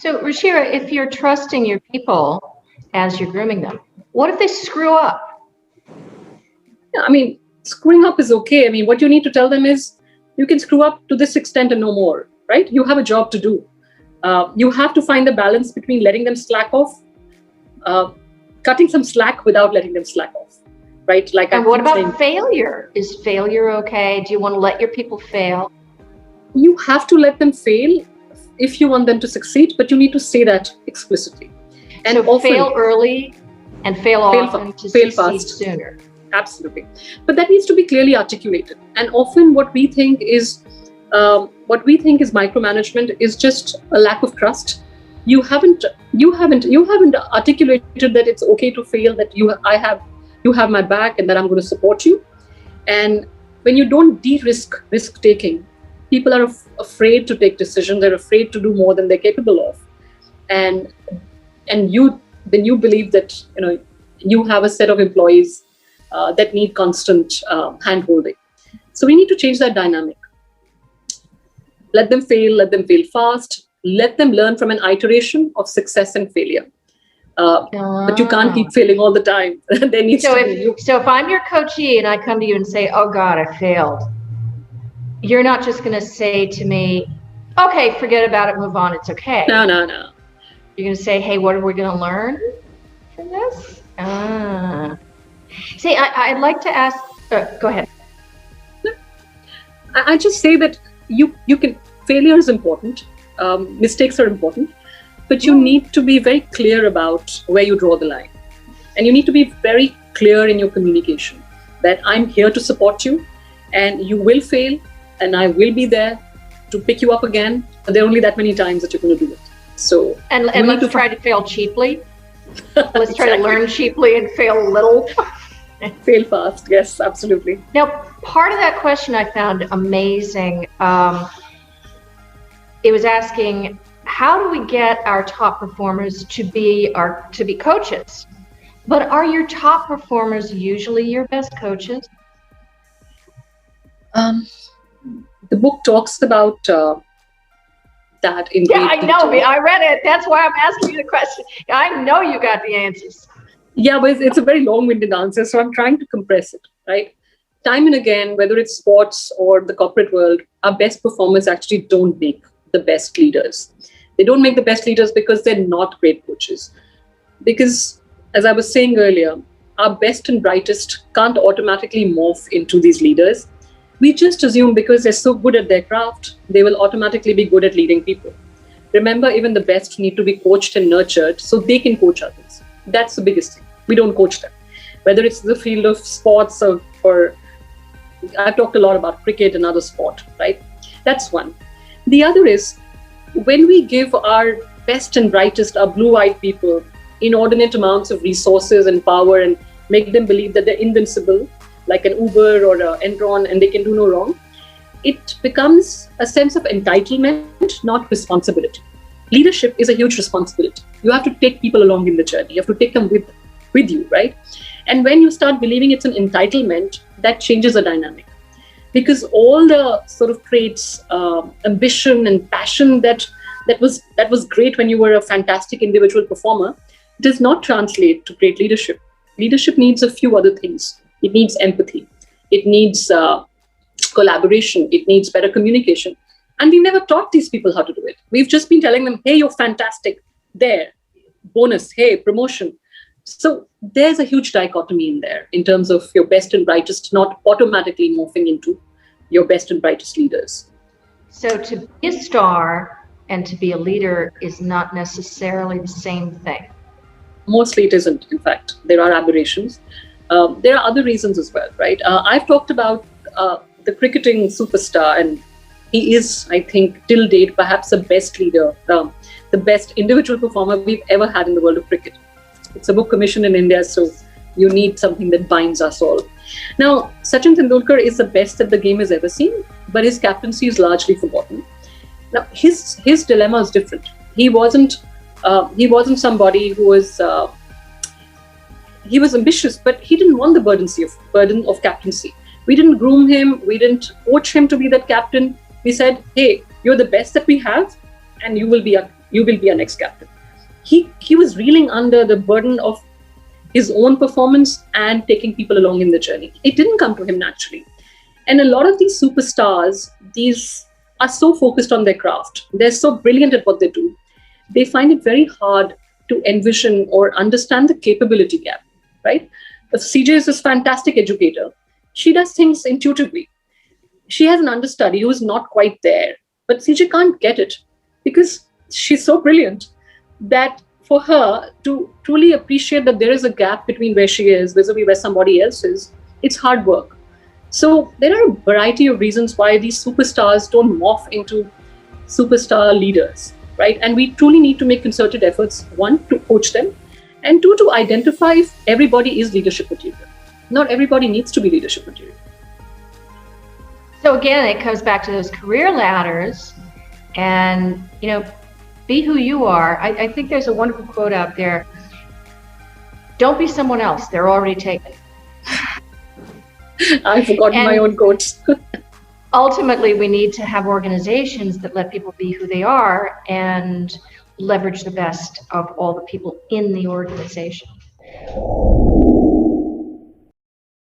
So, Ruchira, if you're trusting your people as you're grooming them, what if they screw up? Yeah, I mean, screwing up is okay. I mean, what you need to tell them is you can screw up to this extent and no more, right? You have a job to do. You have to find the balance between letting them slack off, cutting some slack without letting them slack off, right? Like, and what about failure? Is failure okay? Do you want to let your people fail? You have to let them fail if you want them to succeed, but you need to say that explicitly. And so often, fail early and fail often to succeed sooner. Absolutely. But that needs to be clearly articulated. And often what we think is micromanagement is just a lack of trust. You haven't articulated that it's okay to fail, that you have my back and that I'm going to support you. And when you don't de-risk risk taking, people are afraid to take decisions. They're afraid to do more than they're capable of. And then you believe that you have a set of employees that need constant hand-holding. So we need to change that dynamic. Let them fail fast, let them learn from an iteration of success and failure. But you can't keep failing all the time. So if I'm your coachee and I come to you and say, oh God, I failed, you're not just going to say to me, okay, forget about it, move on, it's okay. No. You're going to say, hey, what are we going to learn from this? See, I'd like to ask, go ahead. I just say that failure is important, mistakes are important, but you need to be very clear about where you draw the line. And you need to be very clear in your communication that I'm here to support you and you will fail and I will be there to pick you up again. But there are only that many times that you're going to do it. So, and let's try to fail cheaply. Let's try to learn cheaply and fail a little. Fail fast. Yes, absolutely. Now, part of that question I found amazing. It was asking, how do we get our top performers to be coaches? But are your top performers usually your best coaches? The book talks about that in great I know. I read it. That's why I'm asking you the question. I know you got the answers. Yeah, but it's a very long-winded answer, so I'm trying to compress it, right? Time and again, whether it's sports or the corporate world, our best performers actually don't make the best leaders. They don't make the best leaders because they're not great coaches. Because, as I was saying earlier, our best and brightest can't automatically morph into these leaders. We just assume because they're so good at their craft, they will automatically be good at leading people. Remember, even the best need to be coached and nurtured so they can coach others. That's the biggest thing. We don't coach them. Whether it's the field of sports or I've talked a lot about cricket and other sport, right? That's one. The other is when we give our best and brightest, our blue-eyed people, inordinate amounts of resources and power and make them believe that they're invincible, like an Uber or an Enron, and they can do no wrong, it becomes a sense of entitlement, not responsibility. Leadership is a huge responsibility. You have to take people along in the journey. You have to take them with you, right? And when you start believing it's an entitlement, that changes the dynamic. Because all the sort of traits, ambition and passion that was great when you were a fantastic individual performer, does not translate to great leadership. Leadership needs a few other things. It needs empathy. It needs collaboration. It needs better communication. And we never taught these people how to do it. We've just been telling them, hey, you're fantastic. There, bonus, hey, promotion. So there's a huge dichotomy in there in terms of your best and brightest not automatically morphing into your best and brightest leaders. So to be a star and to be a leader is not necessarily the same thing. Mostly it isn't, in fact. There are aberrations. There are other reasons as well, right? I've talked about the cricketing superstar, and he is, I think, till date, perhaps the best leader, the best individual performer we've ever had in the world of cricket. It's a book commissioned in India, so you need something that binds us all. Now, Sachin Tendulkar is the best that the game has ever seen, but his captaincy is largely forgotten. Now, his dilemma is different. He wasn't somebody who was he was ambitious, but he didn't want the burden of captaincy. We didn't groom him. We didn't coach him to be that captain. We said, hey, you're the best that we have, and you will be you will be our next captain. He was reeling under the burden of his own performance and taking people along in the journey. It didn't come to him naturally. And a lot of these superstars, these are so focused on their craft. They're so brilliant at what they do. They find it very hard to envision or understand the capability gap, right? CJ is this fantastic educator. She does things intuitively. She has an understudy who is not quite there, but CJ can't get it because she's so brilliant that for her to truly appreciate that there is a gap between where she is vis-a-vis where somebody else is, it's hard work. So there are a variety of reasons why these superstars don't morph into superstar leaders, right? And we truly need to make concerted efforts, one, to coach them, and two, to identify if everybody is leadership material. Not everybody needs to be leadership material. So again, it comes back to those career ladders and, be who you are. I think there's a wonderful quote out there. Don't be someone else. They're already taken. I've forgotten my own quotes. Ultimately, we need to have organizations that let people be who they are and leverage the best of all the people in the organization.